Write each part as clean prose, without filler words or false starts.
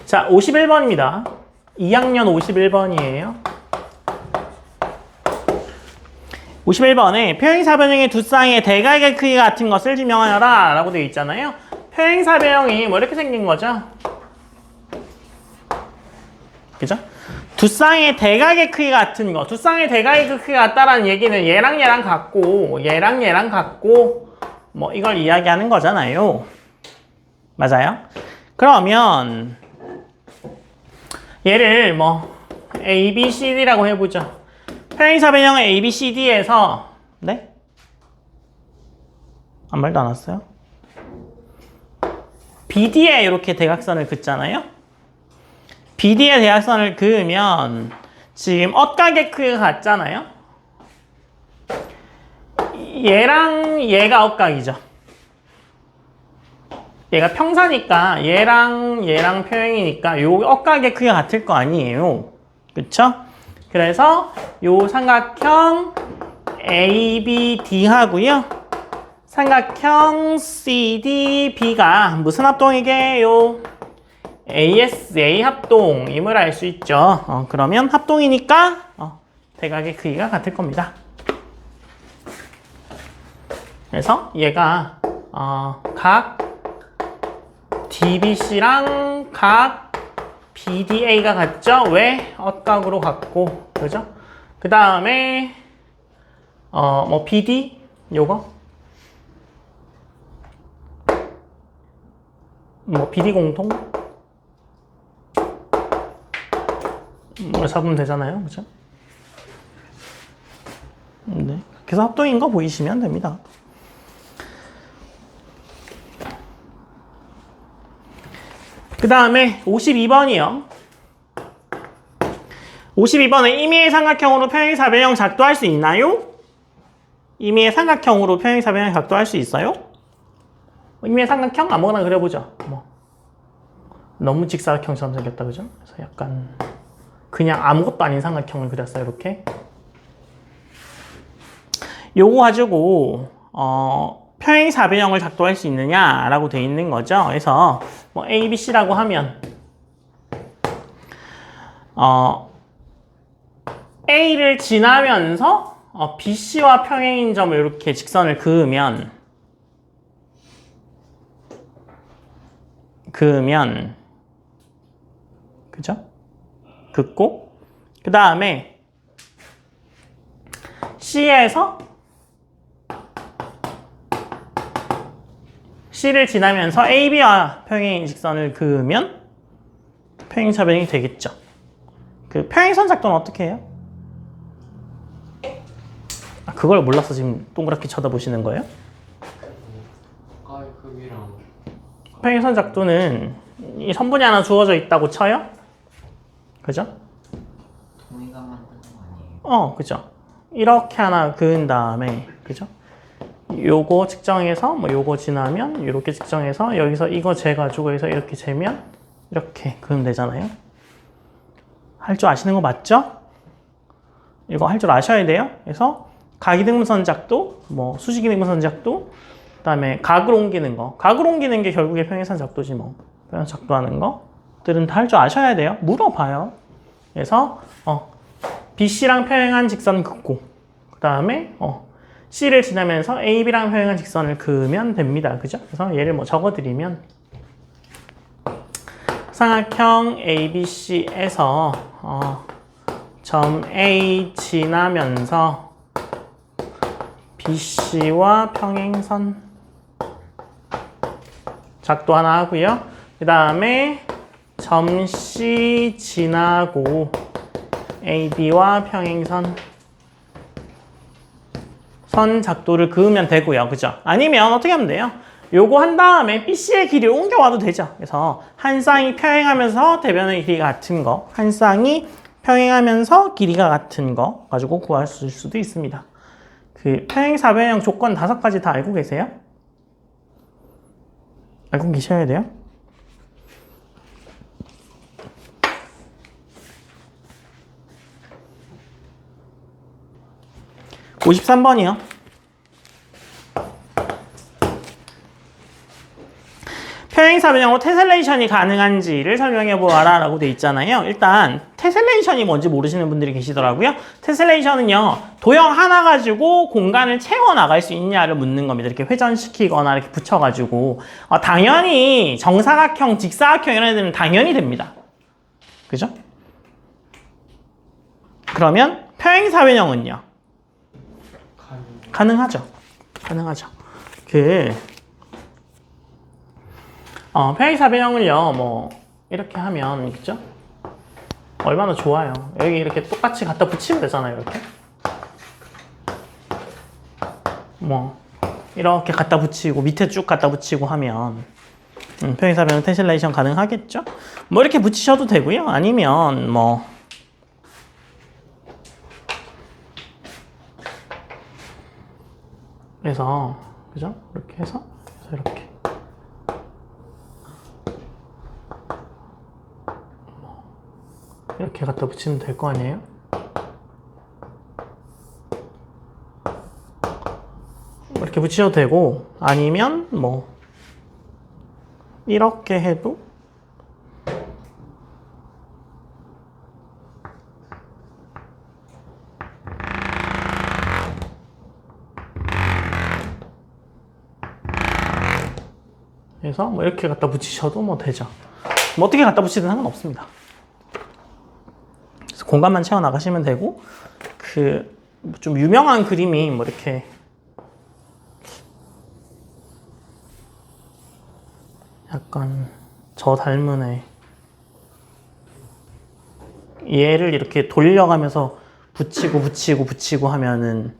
자, 51번입니다. 2학년 51번이에요. 51번에 표행사변형의 두 쌍의 대각의 크기 같은 것을 증명하여라 라고 되어 있잖아요. 표행사변형이 뭐 이렇게 생긴 거죠? 그죠? 두 쌍의 대각의 크기 같은 거. 두 쌍의 대각의 크기가 같다라는 얘기는 얘랑 얘랑 같고 얘랑 얘랑 같고 뭐 이걸 이야기하는 거잖아요. 맞아요? 그러면 얘를 뭐 A, B, C, D라고 해보죠. 표행사변형의 A, B, C, D에서 네? 아무 말도 안 왔어요? BD에 이렇게 대각선을 긋잖아요? BD에 대각선을 그으면 지금 엇각의 크기가 같잖아요? 얘랑 얘가 엇각이죠. 얘가 평사니까 얘랑 얘랑 평행이니까 요 엇각의 크기가 같을 거 아니에요. 그쵸? 그래서 요 삼각형 ABD 하고요. 삼각형 CDB가 무슨 합동이게요? ASA 합동임을 알 수 있죠. 그러면 합동이니까 대각의 크기가 같을 겁니다. 그래서 얘가 각 DBC랑 각 BDA가 같죠? 왜? 엇각으로 같고, 그죠? 그 다음에 뭐 BD 요거 뭐 BD 공통 뭐 잡으면 되잖아요, 그죠? 네, 그래서 합동인 거 보이시면 됩니다. 그 다음에 52번이요. 52번에 임의의 삼각형으로 평행사변형 작도할 수 있나요? 임의의 삼각형으로 평행사변형 작도할 수 있어요? 임의의 삼각형 아무거나 그려보죠. 뭐 너무 직사각형처럼 생겼다, 그죠? 그래서 약간 그냥 아무것도 아닌 삼각형을 그렸어요, 이렇게. 요거 가지고 평행사변형을 작도할 수 있느냐라고 돼 있는 거죠. 그래서 뭐 A, B, C라고 하면 A를 지나면서 B, C와 평행인 점을 이렇게 직선을 그으면 그죠? 긋고 그 다음에 C에서 C를 지나면서 AB와 평행인 직선을 그으면 평행사변형이 되겠죠. 그 평행선 작도는 어떻게 해요? 그걸 몰라서 지금 동그랗게 쳐다보시는 거예요? 가의 크기랑 평행선 작도는 이 선분이 하나 주어져 있다고 쳐요? 그죠? 동의가 만드는 거 아니에요? 그죠? 이렇게 하나 그은 다음에 그죠? 요거 측정해서 뭐 요거 지나면 이렇게 측정해서 여기서 이거 재가지고 여기서 이렇게 재면 이렇게 그으면 되잖아요. 할 줄 아시는 거 맞죠? 이거 할 줄 아셔야 돼요. 그래서 각이등분선 작도, 뭐 수직이등분선 작도, 그다음에 각을 옮기는 거. 각을 옮기는 게 결국에 평행선 작도지 뭐. 평행선 작도하는 거들은 다 할 줄 아셔야 돼요. 물어봐요. 그래서 BC랑 평행한 직선 긋고 그다음에 C를 지나면서 AB랑 평행한 직선을 그으면 됩니다. 그죠? 그래서 얘를 뭐 적어드리면 삼각형 ABC에서 점 A 지나면서 BC와 평행선 작도 하나 하고요. 그 다음에 점 C 지나고 AB와 평행선 선 작도를 그으면 되고요. 그죠? 아니면 어떻게 하면 돼요? 요거 한 다음에 BC의 길이를 옮겨와도 되죠. 그래서 한 쌍이 평행하면서 대변의 길이가 같은 거, 한 쌍이 평행하면서 길이가 같은 거 가지고 구할 수도 있습니다. 그 평행사변형 조건 5가지 다 알고 계세요? 알고 계셔야 돼요? (53번이요) 평행사변형으로 테셀레이션이 가능한지를 설명해 보아라 라고 돼 있잖아요. 일단 테셀레이션이 뭔지 모르시는 분들이 계시더라고요. 테셀레이션은요, 도형 하나 가지고 공간을 채워 나갈 수 있냐를 묻는 겁니다. 이렇게 회전시키거나 이렇게 붙여가지고 당연히 정사각형, 직사각형 이런 애들은 당연히 됩니다. 그죠? 그러면 평행사변형은요? 가능하죠. 가능하죠. 평행사변형을요, 뭐 이렇게 하면, 그죠? 얼마나 좋아요. 여기 이렇게 똑같이 갖다 붙이면 되잖아요, 이렇게. 뭐 이렇게 갖다 붙이고 밑에 쭉 갖다 붙이고 하면 평행사변형 테셀레이션 가능하겠죠? 뭐 이렇게 붙이셔도 되고요. 아니면 뭐 그래서 그죠? 이렇게 해서 이렇게 이렇게 갖다 붙이면 될 거 아니에요? 이렇게 붙이셔도 되고, 아니면 뭐 이렇게 해도 그래서 뭐 이렇게 갖다 붙이셔도 뭐 되죠. 뭐 어떻게 갖다 붙이든 상관없습니다. 그래서 공간만 채워 나가시면 되고, 좀 유명한 그림이 뭐 이렇게 약간 저 닮은 애, 얘를 이렇게 돌려가면서 붙이고 하면은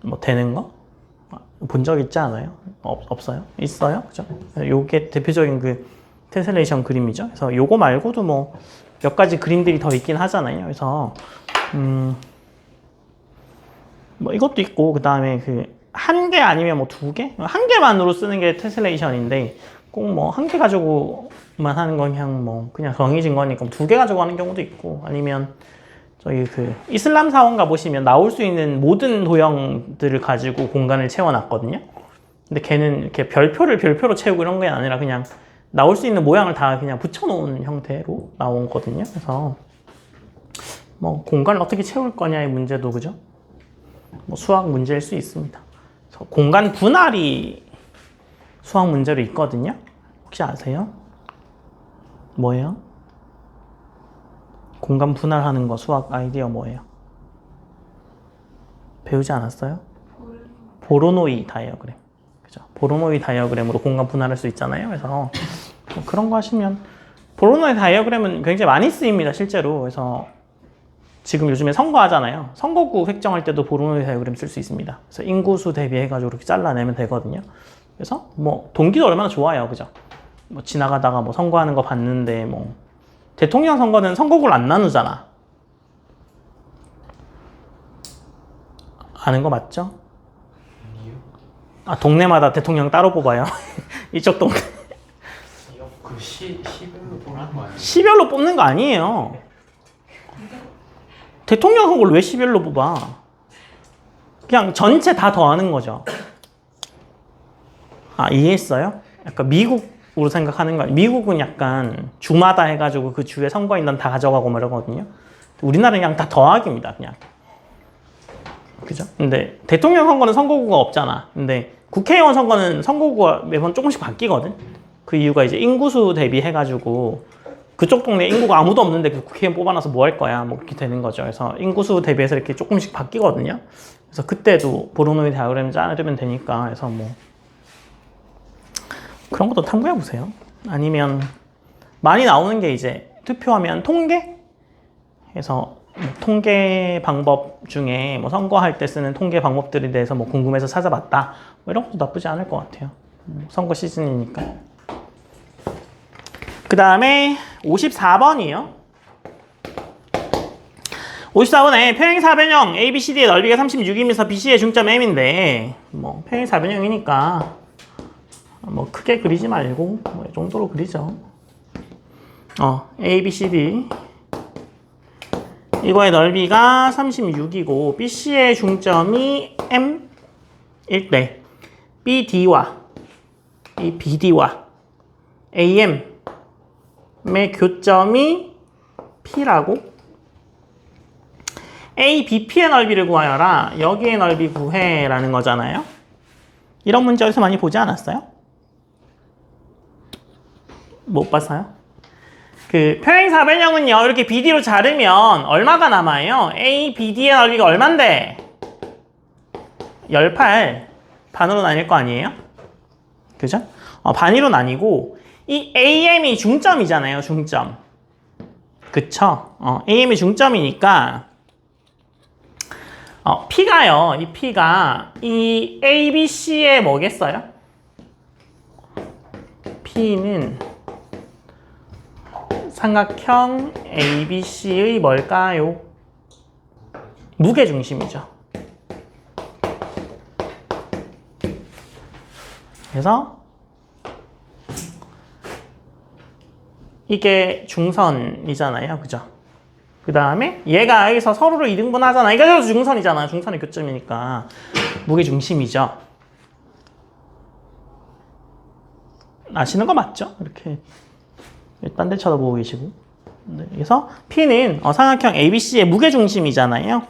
뭐 되는 거? 본 적 있지 않아요? 없어요? 있어요? 그죠? 요게 대표적인 그 테셀레이션 그림이죠. 그래서 요거 말고도 뭐 몇 가지 그림들이 더 있긴 하잖아요. 그래서 뭐 이것도 있고, 그 다음에 한 개 아니면 뭐 두 개? 한 개만으로 쓰는 게 테셀레이션인데, 꼭 뭐 한 개 가지고만 하는 건 그냥 정해진 거니까 두 개 가지고 하는 경우도 있고, 아니면 저희 이슬람 사원 가보시면 나올 수 있는 모든 도형들을 가지고 공간을 채워놨거든요. 근데 걔는 이렇게 별표로 채우고 이런 게 아니라 그냥 나올 수 있는 모양을 다 그냥 붙여놓은 형태로 나오거든요. 그래서 뭐 공간을 어떻게 채울 거냐의 문제도, 그죠? 뭐 수학 문제일 수 있습니다. 그래서 공간 분할이 수학 문제로 있거든요. 혹시 아세요? 뭐예요? 공간 분할하는 거 수학 아이디어 뭐예요? 배우지 않았어요? 보로노이 다이어그램. 그죠? 보로노이 다이어그램으로 공간 분할할 수 있잖아요. 그래서 뭐 그런 거 하시면, 보로노이 다이어그램은 굉장히 많이 쓰입니다, 실제로. 그래서 지금 요즘에 선거하잖아요. 선거구 획정할 때도 보로노이 다이어그램 쓸 수 있습니다. 그래서 인구수 대비해가지고 이렇게 잘라내면 되거든요. 그래서 뭐 동기도 얼마나 좋아요, 그죠? 뭐 지나가다가 뭐 선거하는 거 봤는데, 뭐 대통령 선거는 선거구를 안 나누잖아. 아는 거 맞죠? 아, 동네마다 대통령 따로 뽑아요. 이쪽 동네. 시별로 뽑는 거 아니에요? 시별로 뽑는 거 아니에요. 대통령 선거를 왜 시별로 뽑아? 그냥 전체 다 더하는 거죠. 아, 이해했어요? 약간 미국으로 생각하는 거예요. 미국은 약간 주마다 해가지고 그 주에 선거인단 다 가져가고 뭐 이러거든요. 우리나라는 그냥 다 더하기입니다, 그냥. 그죠? 근데 대통령 선거는 선거구가 없잖아. 근데 국회의원 선거는 선거구가 매번 조금씩 바뀌거든. 그 이유가 이제 인구수 대비해가지고 그쪽 동네 인구가 아무도 없는데 그 국회의원 뽑아놔서 뭐 할 거야, 뭐 그렇게 되는 거죠. 그래서 인구수 대비해서 이렇게 조금씩 바뀌거든요. 그래서 그때도 보로노이 다이어그램 짜르면 되니까. 그래서 뭐 그런 것도 탐구해 보세요. 아니면 많이 나오는 게 이제 투표하면 통계? 해서 통계 방법 중에 뭐 선거할 때 쓰는 통계 방법들에 대해서 뭐 궁금해서 찾아봤다. 뭐 이런 것도 나쁘지 않을 것 같아요. 선거 시즌이니까. 그 다음에 54번이요. 54번에 평행사변형 ABCD의 넓이가 36이면서 BC의 중점 M인데, 뭐 평행사변형이니까 뭐 크게 그리지 말고 뭐 이 정도로 그리죠. ABCD 이거의 넓이가 36이고 BC의 중점이 M일 때 BD와 이 BD와 AM의 교점이 P라고 A, B, P의 넓이를 구하여라. 여기의 넓이 구해라는 거잖아요. 이런 문제 어디서 많이 보지 않았어요? 못 봤어요? 그 평행사변형은요. 이렇게 BD로 자르면 얼마가 남아요? A, BD의 넓이가 얼만데? 18. 반으로 나뉠 거 아니에요? 그죠? 반으로 나뉘고 이 AM이 중점이잖아요. 중점. 그쵸? AM이 중점이니까 P가요. 이 P가 이 ABC의 뭐겠어요? P는 삼각형 ABC의 뭘까요? 무게중심이죠. 그래서 이게 중선이잖아요. 그죠? 그 다음에 얘가 여기서 서로를 이등분 하잖아. 이거 중선이잖아. 중선의 교점이니까 무게중심이죠. 아시는 거 맞죠? 이렇게 딴 데 쳐다보고 계시고. 네, 그래서 P는 삼각형 ABC의 무게중심이잖아요.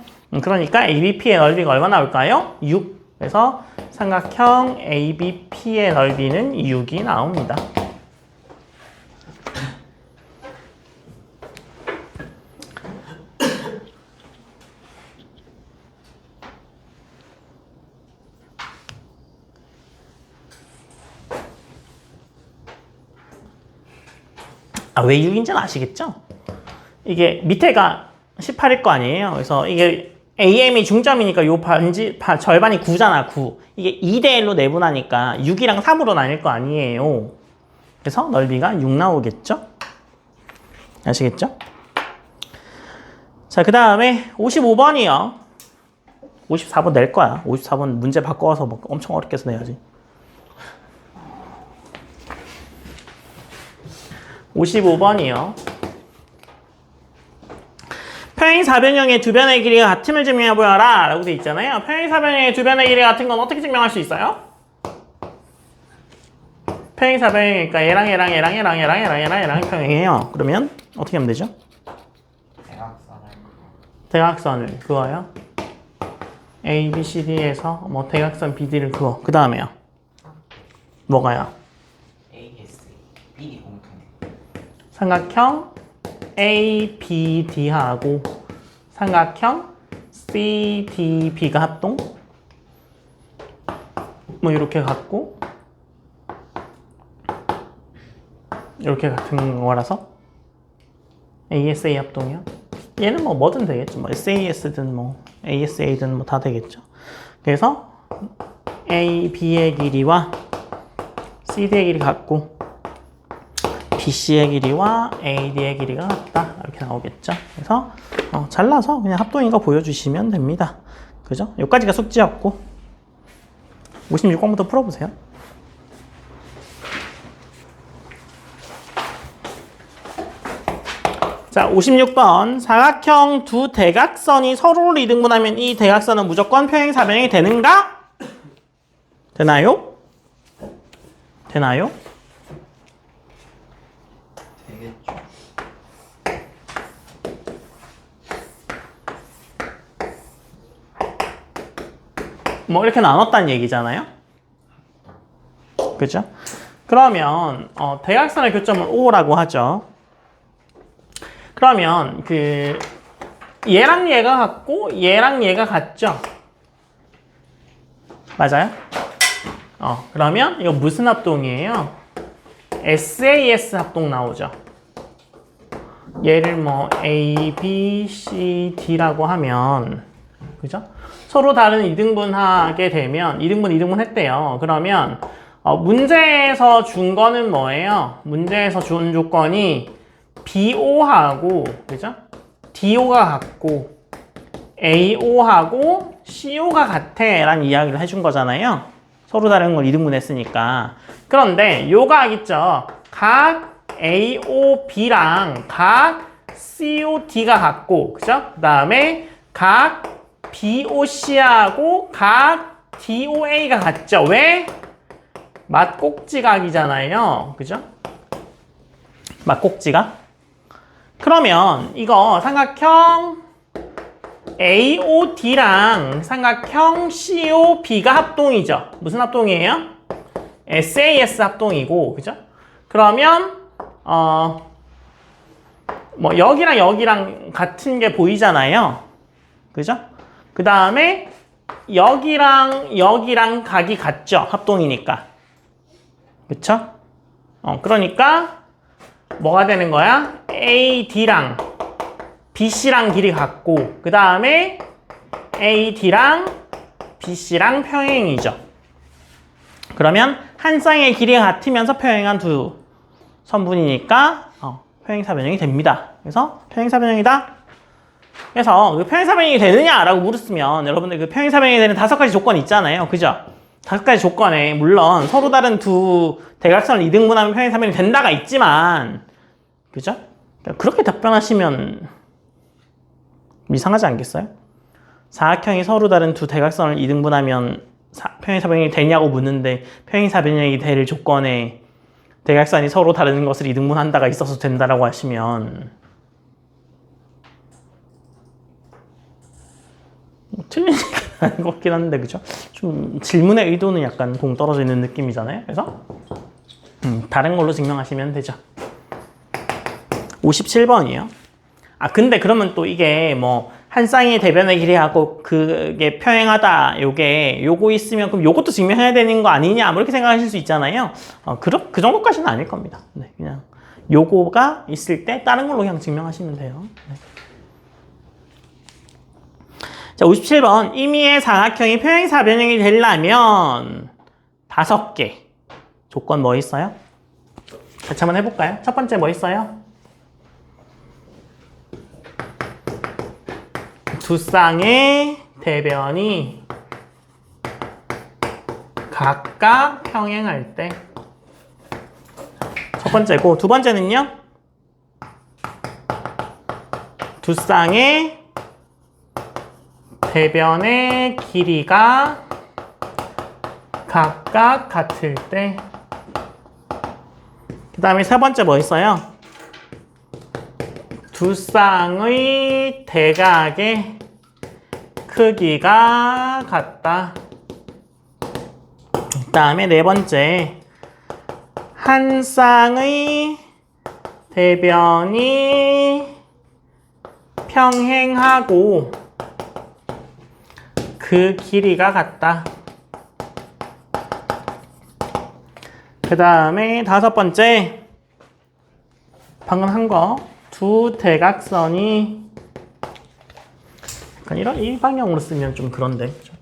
그러니까 ABP의 넓이가 얼마 나올까요? 6. 그래서 삼각형 ABP의 넓이는 6이 나옵니다. 왜 6인지는 아시겠죠? 이게 밑에가 18일 거 아니에요. 그래서 이게 AM이 중점이니까 요 절반이 9잖아, 9. 이게 2대 1로 내분하니까 6이랑 3으로 나뉠 거 아니에요. 그래서 넓이가 6 나오겠죠? 아시겠죠? 자, 그 다음에 55번이요. 54번 낼 거야. 54번 문제 바꿔서 뭐 엄청 어렵게 해서 내야지. 55번이요. 평행사변형의 두 변의 길이가 같음을 증명해 보여라 라고 돼 있잖아요. 평행사변형의 두 변의 길이가 같은 건 어떻게 증명할 수 있어요? 평행사변형이니까 얘랑 평행해요. 그러면 어떻게 하면 되죠? 대각선을 그어요. A, B, C, D에서 뭐 대각선 BD를 그어. 그 다음에요. 뭐가요? BD 공통. 삼각형 ABD하고 삼각형 CDB가 합동? 뭐 이렇게 같고 이렇게 같은 거라서 ASA 합동이요. 얘는 뭐 뭐든 되겠죠. 뭐 SAS든 뭐 ASA든 뭐 다 되겠죠. 그래서 AB의 길이와 CD의 길이 같고 BC의 길이와 AD의 길이가 같다. 이렇게 나오겠죠. 그래서 잘라서 그냥 합동인 거 보여주시면 됩니다. 그죠? 여기까지가 숙제였고 56번부터 풀어보세요. 자, 56번. 사각형 두 대각선이 서로를 이등분하면 이 대각선은 무조건 평행사변형이 되는가? 되나요? 되나요? 되겠죠. 뭐 이렇게 나눴다는 얘기잖아요. 그죠? 그러면 대각선의 교점을 O라고 하죠. 그러면 그 얘랑 얘가 같고 얘랑 얘가 같죠? 맞아요? 그러면 이거 무슨 합동이에요? SAS 합동 나오죠. 얘를 뭐 A, B, C, D라고 하면 그죠? 서로 다른 이등분하게 되면 이등분 했대요. 그러면 문제에서 준 거는 뭐예요? 문제에서 준 조건이 BO하고 그죠? DO가 같고 AO하고 CO가 같아 라는 이야기를 해준 거잖아요. 서로 다른 걸 이등분했으니까. 그런데 요각 있죠? 각 AOB랑 각 COD가 같고 그죠? 그 다음에 각 BOC하고 각 DOA가 같죠? 왜? 맞꼭지각이잖아요. 그죠? 막꼭지가. 그러면 이거 삼각형 AOD랑 삼각형 COB가 합동이죠. 무슨 합동이에요? SAS 합동이고, 그죠? 그러면 뭐 여기랑 여기랑 같은 게 보이잖아요. 그죠? 그 다음에 여기랑 여기랑 각이 같죠. 합동이니까. 그쵸? 그러니까 뭐가 되는 거야? AD랑 BC랑 길이 같고 그 다음에 AD랑 BC랑 평행이죠. 그러면 한 쌍의 길이가 같으면서 평행한 두 선분이니까 평행사변형이 됩니다. 그래서 평행사변형이다. 그래서 그 평행사변형이 되느냐라고 물었으면 여러분들 그 평행사변형이 되는 5가지 조건이 있잖아요. 그죠? 5가지 조건에 물론 서로 다른 두 대각선을 이등분하면 평행사변형이 된다가 있지만 그죠? 그렇게 답변하시면 이상하지 않겠어요? 사각형이 서로 다른 두 대각선을 이등분하면 평행사변형이 되냐고 묻는데 평행사변형이 될 조건에 대각선이 서로 다른 것을 이등분한다가 있어서 된다라고 하시면 틀린 얘기는 아닌 것 같긴 한데 그죠? 좀 질문의 의도는 약간 동떨어져 있는 느낌이잖아요. 그래서 다른 걸로 증명하시면 되죠. 57번이요. 근데 그러면 또 이게 뭐 한 쌍의 대변의 길이하고 그게 평행하다 요거 있으면 그럼 요것도 증명해야 되는 거 아니냐 뭐 이렇게 생각하실 수 있잖아요. 그 정도까지는 아닐 겁니다. 네, 그냥 요거가 있을 때 다른 걸로 그냥 증명하시면 돼요. 네. 자, 57번. 임의의 사각형이 평행사변형이 되려면 5개 조건 뭐 있어요? 같이 한번 해볼까요? 첫 번째 뭐 있어요? 두 쌍의 대변이 각각 평행할 때 첫 번째고 두 번째는요? 두 쌍의 대변의 길이가 각각 같을 때 그 다음에 세 번째 뭐 있어요? 두 쌍의 대각의 크기가 같다. 그 다음에 네 번째 한 쌍의 대변이 평행하고 그 길이가 같다. 그 다음에 다섯 번째 방금 한 거 두 대각선이 약간 이런 이 방향으로 쓰면 좀 그런데 그죠?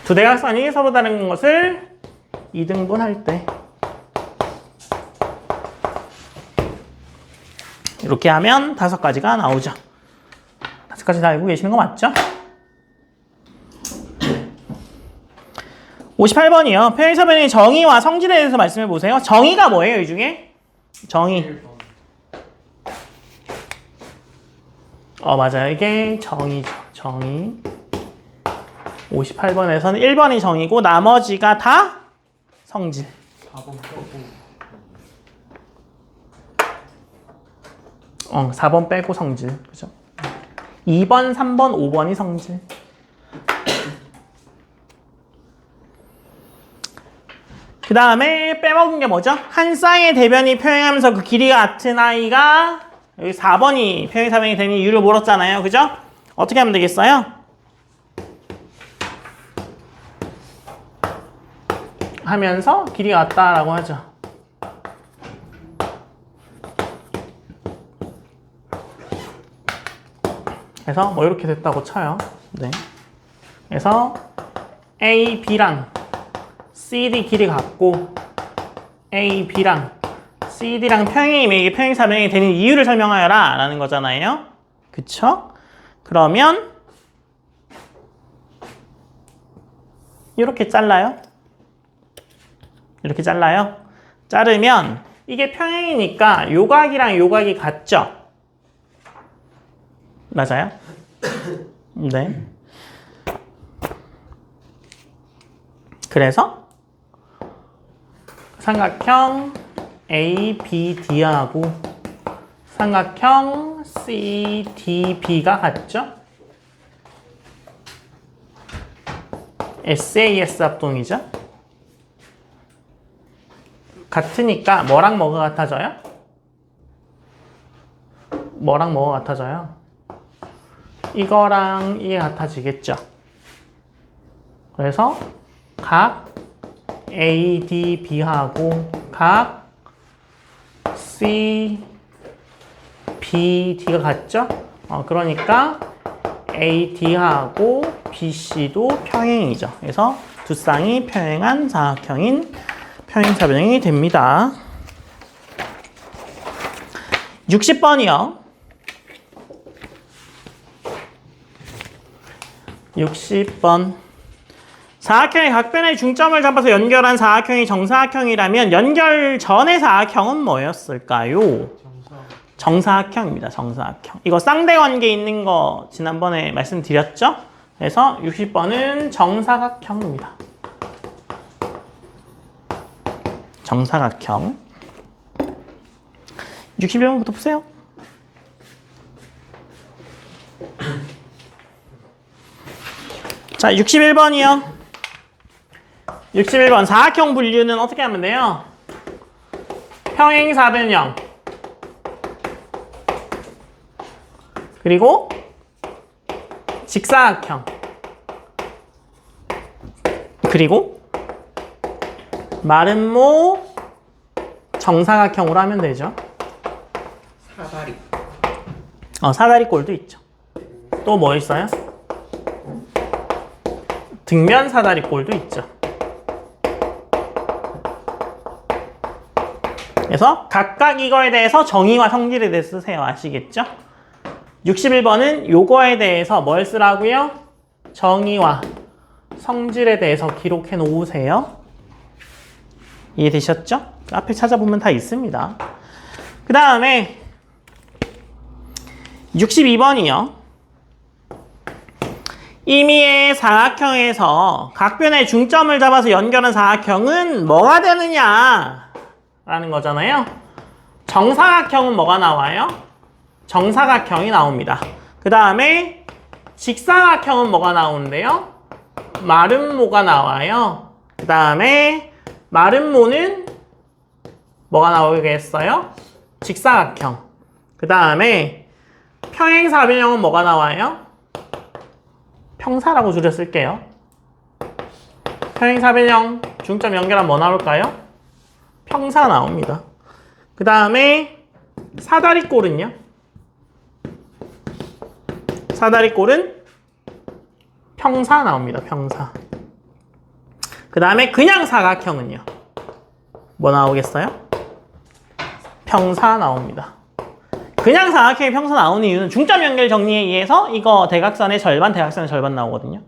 두 대각선이 서로 다른 것을 이등분할 때 이렇게 하면 5가지가 나오죠. 5가지 다 알고 계시는 거 맞죠? 58번이요. 평행사변의 정의와 성질에 대해서 말씀해 보세요. 정의가 뭐예요, 이 중에? 정의. 맞아요. 이게 정의죠. 정의. 58번에서는 1번이 정의고 나머지가 다 성질. 4번 빼고 성질. 그죠? 2번, 3번, 5번이 성질. 그 다음에 빼먹은 게 뭐죠? 한 쌍의 대변이 평행하면서 그 길이가 같은 아이가 여기 4번이 평행사변이 되는 이유를 물었잖아요. 그죠? 어떻게 하면 되겠어요? 하면서 길이가 같다라고 하죠. 그래서 뭐 이렇게 됐다고 쳐요. 네. 그래서 A, B랑 CD 길이 같고 A, B랑 CD랑 평행이 평행사변이 되는 이유를 설명하여라 라는 거잖아요. 그쵸? 그러면 이렇게 잘라요. 이렇게 잘라요. 자르면 이게 평행이니까 요각이랑 요각이 같죠? 맞아요? 네. 그래서 삼각형 ABD하고 삼각형 CDB가 같죠? SAS 합동이죠? 같으니까 뭐랑 뭐가 같아져요? 뭐랑 뭐가 같아져요? 이거랑 이게 같아지겠죠? 그래서 각 ADB하고 각 CBD가 같죠? 그러니까 AD하고 BC도 평행이죠. 그래서 두 쌍이 평행한 사각형인 평행사변형이 됩니다. 60번이요. 60번. 사각형의 각변의 중점을 잡아서 연결한 사각형이 정사각형이라면 연결 전의 사각형은 뭐였을까요? 정사각형입니다. 정사각형. 이거 쌍대관계 있는 거 지난번에 말씀드렸죠? 그래서 60번은 정사각형입니다. 정사각형. 61번부터 보세요. 자, 61번이요. 61번 사각형 분류는 어떻게 하면 돼요? 평행사변형 그리고 직사각형 그리고 마름모 정사각형으로 하면 되죠. 사다리. 사다리꼴도 있죠. 또 뭐 있어요? 등면 사다리꼴도 있죠. 그래서 각각 이거에 대해서 정의와 성질에 대해서 쓰세요. 아시겠죠? 61번은 요거에 대해서 뭘 쓰라고요? 정의와 성질에 대해서 기록해 놓으세요. 이해되셨죠? 그 앞에 찾아보면 다 있습니다. 그 다음에 62번이요. 임의의 사각형에서 각변의 중점을 잡아서 연결한 사각형은 뭐가 되느냐? 라는 거잖아요. 정사각형은 뭐가 나와요? 정사각형이 나옵니다. 그 다음에 직사각형은 뭐가 나오는데요? 마름모가 나와요. 그 다음에 마름모는 뭐가 나오겠어요? 직사각형. 그 다음에 평행사변형은 뭐가 나와요? 평사라고 줄여 쓸게요. 평행사변형 중점 연결하면 뭐 나올까요? 평사 나옵니다. 그 다음에 사다리꼴은요? 사다리꼴은 평사 나옵니다. 평사. 그 다음에 그냥 사각형은요? 뭐 나오겠어요? 평사 나옵니다. 그냥 사각형이 평사 나오는 이유는 중점 연결 정리에 의해서 이거 대각선의 절반, 대각선의 절반 나오거든요.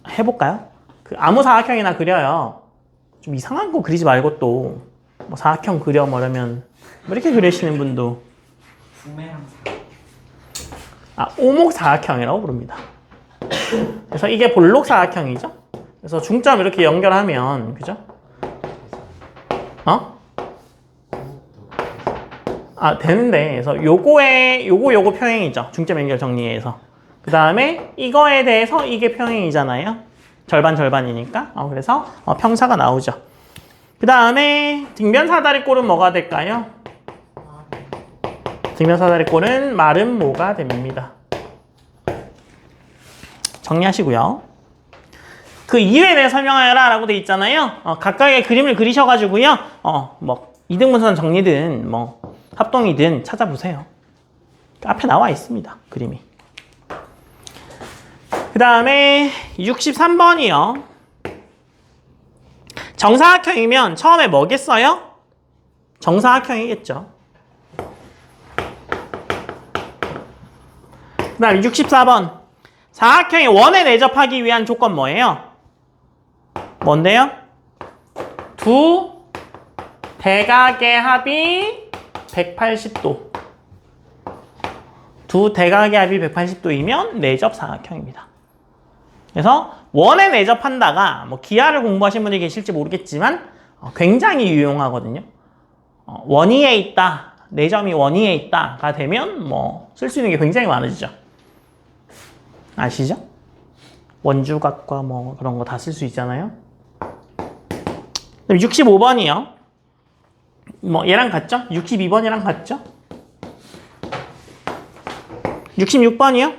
해볼까요? 아무 사각형이나 그려요. 좀 이상한 거 그리지 말고 또 뭐 사각형 그려 뭐라면 뭐 이렇게 그리시는 분도 부메랑 오목 사각형이라고 부릅니다. 그래서 이게 볼록 사각형이죠. 그래서 중점 이렇게 연결하면 그죠? 되는데 그래서 요거 평행이죠. 중점 연결 정리해서. 그 다음에 이거에 대해서 이게 평행이잖아요. 절반이니까. 그래서 평사가 나오죠. 그 다음에 등변 사다리꼴은 뭐가 될까요? 등변 사다리꼴은 마름모가 됩니다. 정리하시고요. 그 이유에 대해 설명하여라 라고 돼 있잖아요. 각각의 그림을 그리셔가지고요. 뭐 이등분선 정리든 뭐 합동이든 찾아보세요. 앞에 나와 있습니다. 그림이. 그 다음에 63번이요. 정사각형이면 처음에 뭐겠어요? 정사각형이겠죠. 그 다음 64번. 사각형의 원에 내접하기 위한 조건 뭐예요? 뭔데요? 두 대각의 합이 180도. 두 대각의 합이 180도이면 내접 사각형입니다. 그래서 원에 내접한다가 뭐 기하를 공부하신 분이 계실지 모르겠지만 굉장히 유용하거든요. 원위에 있다, 내점이 원위에 있다가 되면 뭐 쓸 수 있는 게 굉장히 많아지죠. 아시죠? 원주각과 뭐 그런 거 다 쓸 수 있잖아요. 65번이요. 뭐 얘랑 같죠? 62번이랑 같죠? 66번이요?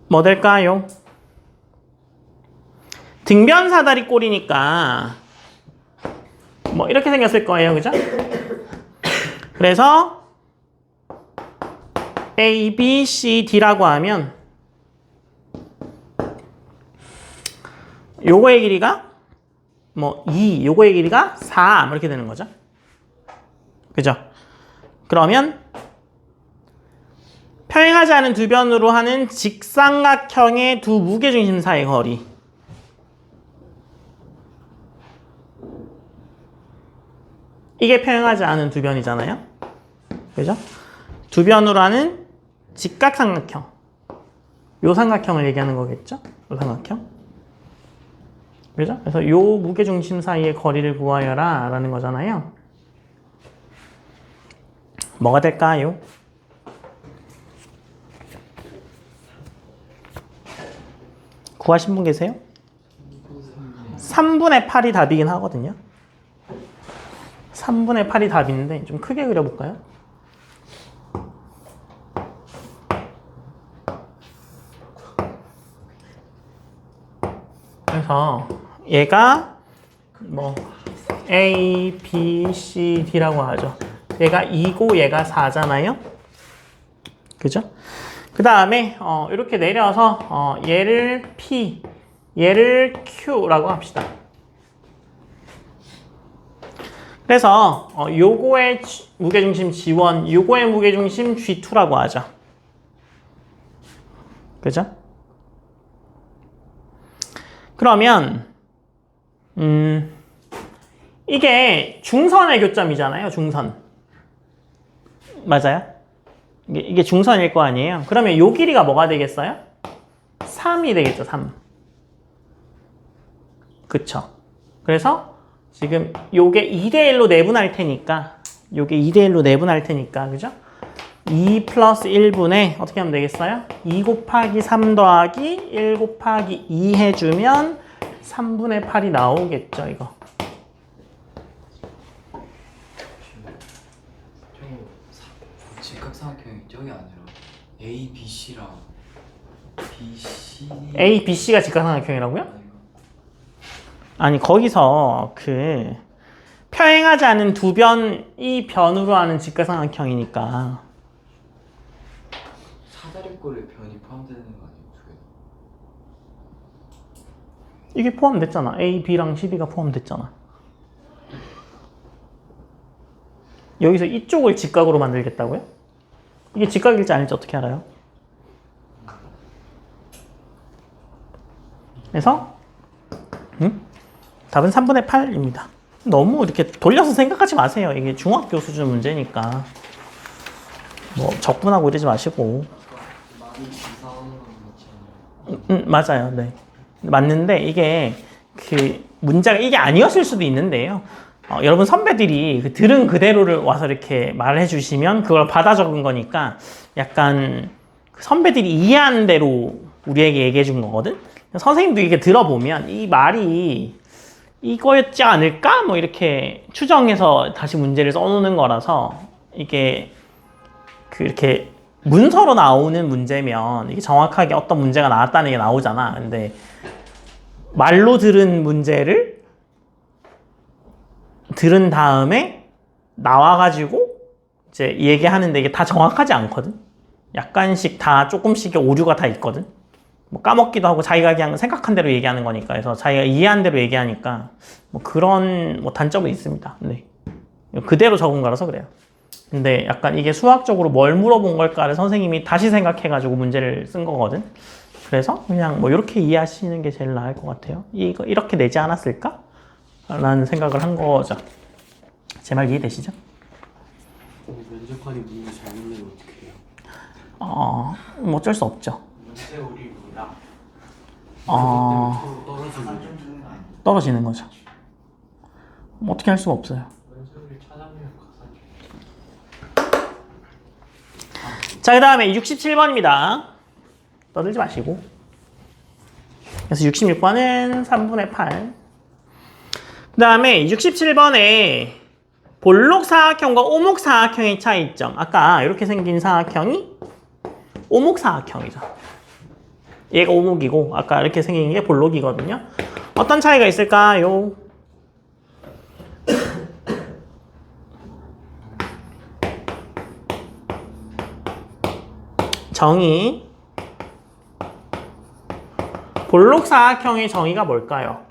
뭐 될까요? 등변 사다리 꼴이니까 뭐 이렇게 생겼을 거예요. 그죠? 그래서 A, B, C, D라고 하면 요거의 길이가 뭐 2, 요거의 길이가 4 이렇게 되는 거죠. 그죠? 그러면 평행하지 않은 두 변으로 하는 직삼각형의 두 무게중심 사이의 거리. 이게 평행하지 않은 두 변이잖아요. 그죠? 두 변으로 하는 직각삼각형. 요 삼각형을 얘기하는 거겠죠? 요 삼각형. 그죠? 그래서 요 무게중심 사이의 거리를 구하여라 라는 거잖아요. 뭐가 될까요? 구하신 분 계세요? 3분의 8이 답이긴 하거든요. 3분의 8이 답인데 좀 크게 그려볼까요? 그래서 얘가 뭐 A, B, C, D라고 하죠. 얘가 2고 얘가 4잖아요. 그죠? 그 다음에 이렇게 내려서 얘를 P, 얘를 Q라고 합시다. 그래서 요거의 무게중심 G1, 요거의 무게중심 G2라고 하죠. 그죠? 그러면 이게 중선의 교점이잖아요. 중선. 맞아요? 이게 중선일 거 아니에요? 그러면 요 길이가 뭐가 되겠어요? 3이 되겠죠. 3. 그쵸? 그래서 지금 요게 2대1로 내분할 테니까 요게 2대1로 내분할 테니까 그죠? 2 플러스 1분의 어떻게 하면 되겠어요? 2 곱하기 3 더하기 1 곱하기 2 해주면 3분의 8이 나오겠죠, 이거. 직각삼각형이 저기 아니라 A, B, C랑 B, C A, B, C가 직각삼각형이라고요? 아니 거기서 그 평행하지 않은 두 변이 변으로 하는 직각삼각형이니까 사다리꼴에 변이 포함되는 거 아니에요? 이게 포함됐잖아. A, B랑 CB가 포함됐잖아. 여기서 이쪽을 직각으로 만들겠다고요? 이게 직각일지 아닐지 어떻게 알아요? 그래서 답은 3분의 8입니다. 너무 이렇게 돌려서 생각하지 마세요. 이게 중학교 수준 문제니까 뭐 적분하고 이러지 마시고. 많이 이상한 건 맞지 않아요? 맞아요. 네. 맞는데 이게 그 문제가 이게 아니었을 수도 있는데요. 여러분 선배들이 그 들은 그대로를 와서 이렇게 말을 해주시면 그걸 받아 적은 거니까 약간 선배들이 이해하는 대로 우리에게 얘기해 준 거거든. 선생님도 이게 들어보면 이 말이 이거였지 않을까? 뭐 이렇게 추정해서 다시 문제를 써놓는 거라서 이게 이렇게 문서로 나오는 문제면 이게 정확하게 어떤 문제가 나왔다는 게 나오잖아. 근데 말로 들은 문제를 들은 다음에 나와가지고 이제 얘기하는데 이게 다 정확하지 않거든. 약간씩 다 조금씩의 오류가 다 있거든. 뭐 까먹기도 하고 자기가 그냥 생각한 대로 얘기하는 거니까. 그래서 자기가 이해한 대로 얘기하니까 뭐 그런 뭐 단점은 있습니다. 네. 그대로 적은 거라서 그래요. 근데 약간 이게 수학적으로 뭘 물어본 걸까를 선생님이 다시 생각해가지고 문제를 쓴 거거든. 그래서 그냥 뭐 이렇게 이해하시는 게 제일 나을 것 같아요. 이거 이렇게 내지 않았을까? 라는 생각을 한 거죠. 제 말 이해되시죠? 면접관이 문제 잘못 내면 어떻게 해요? 뭐 어쩔 수 없죠. 문세울이 뭐다? 어, 떨어지는 떨어지는 거죠. 뭐 어떻게 할 수가 없어요. 면세울이 찾아내면 가사. 자, 그 다음에 67번입니다. 떠들지 마시고. 그래서 66번은 3분의 8. 그 다음에 67번에 볼록 사각형과 오목 사각형의 차이점. 아까 이렇게 생긴 사각형이 오목 사각형이죠. 얘가 오목이고 아까 이렇게 생긴 게 볼록이거든요. 어떤 차이가 있을까요? 정의. 볼록 사각형의 정의가 뭘까요?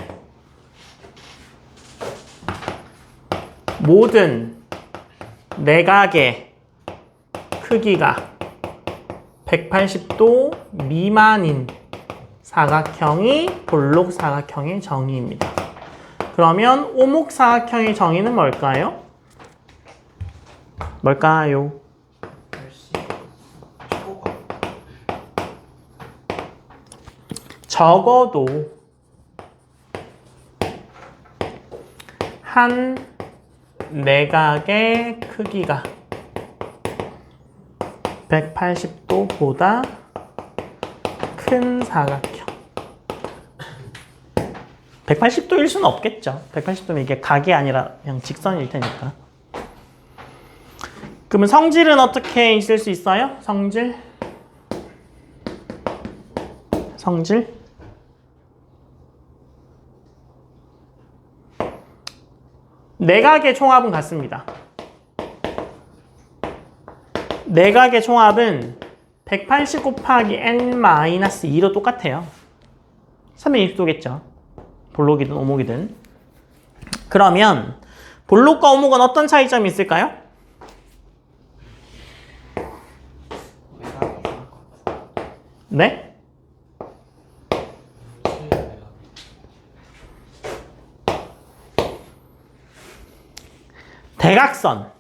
모든 내각의 크기가 180도 미만인 사각형이 볼록 사각형의 정의입니다. 그러면 오목 사각형의 정의는 뭘까요? 뭘까요? 적어도 한 내각의 크기가 180도보다 큰 사각형. 180도일 수는 없겠죠. 180도면 이게 각이 아니라 그냥 직선일 테니까. 그러면 성질은 어떻게 있을 수 있어요? 성질? 내각의 총합은 같습니다. 내각의 총합은 180 곱하기 n-2로 똑같아요. 360도겠죠. 볼록이든 오목이든. 그러면 볼록과 오목은 어떤 차이점이 있을까요? 네? 대각선.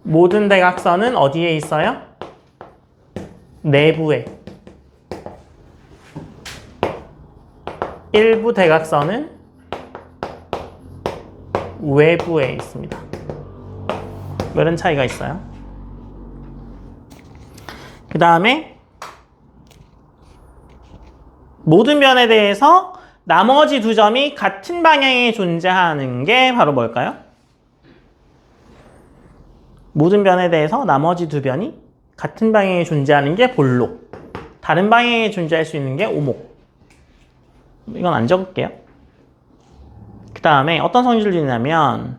모든 대각선은 어디에 있어요? 내부에. 일부 대각선은 외부에 있습니다. 이런 차이가 있어요. 그 다음에 모든 변에 대해서 나머지 두 점이 같은 방향에 존재하는 게 바로 뭘까요? 모든 변에 대해서 나머지 두 변이 같은 방향에 존재하는 게 볼록. 다른 방향에 존재할 수 있는 게 오목. 이건 안 적을게요. 그 다음에 어떤 성질이 있냐면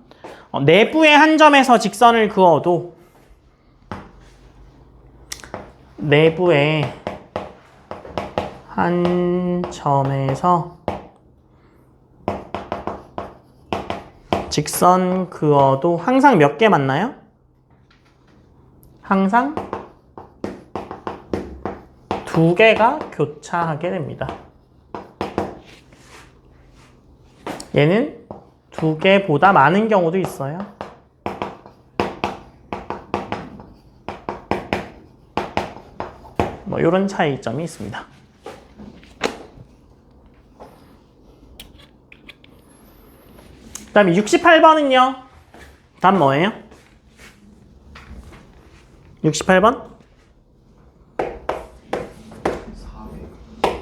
내부의 한 점에서 직선을 그어도 내부의 한 점에서 직선 그어도 항상 몇 개 맞나요? 항상 두 개가 교차하게 됩니다. 얘는 두 개보다 많은 경우도 있어요. 뭐 이런 차이점이 있습니다. 그 다음에 68번은요. 답 뭐예요? 68번?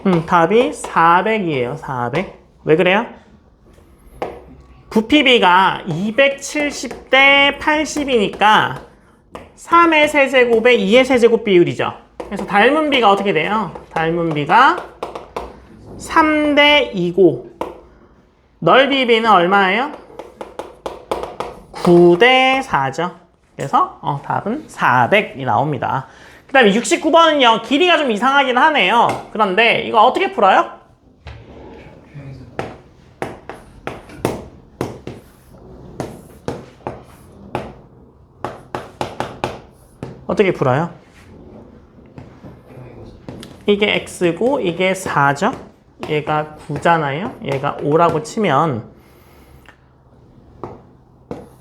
400. 답이 400이에요. 400. 왜 그래요? 부피비가 270대 80이니까 3의 세제곱에 2의 세제곱 비율이죠. 그래서 닮은 비가 어떻게 돼요? 닮은 비가 3대 2고 넓이 비는 얼마예요? 9대 4죠. 그래서 답은 400이 나옵니다. 그 다음에 69번은요. 길이가 좀 이상하긴 하네요. 그런데 이거 어떻게 풀어요? 어떻게 풀어요? 이게 x고 이게 4죠? 얘가 9잖아요. 얘가 5라고 치면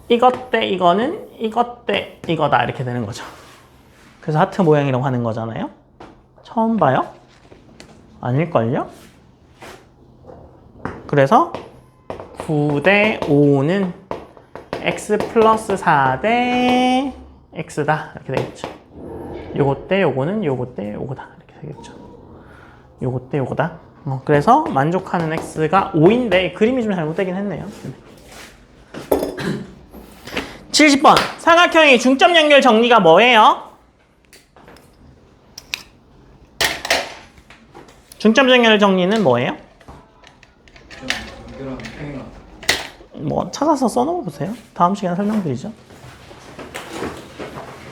이것 대 이거는 이것 대 이거다 이렇게 되는 거죠. 그래서 하트 모양이라고 하는 거잖아요. 처음 봐요? 아닐걸요? 그래서 9 대 5는 x 플러스 4 대 x다 이렇게 되겠죠. 요거 대 요거는 요거 대 요거다 이렇게 되겠죠. 요거 대 요거다. 그래서 만족하는 x가 5인데 그림이 좀 잘못되긴 했네요. 70번 삼각형의 중점 연결 정리가 뭐예요? 중점 연결 정리는 뭐예요? 연결하면 평행하다. 뭐 찾아서 써놓으세요. 다음 시간에 설명드리죠.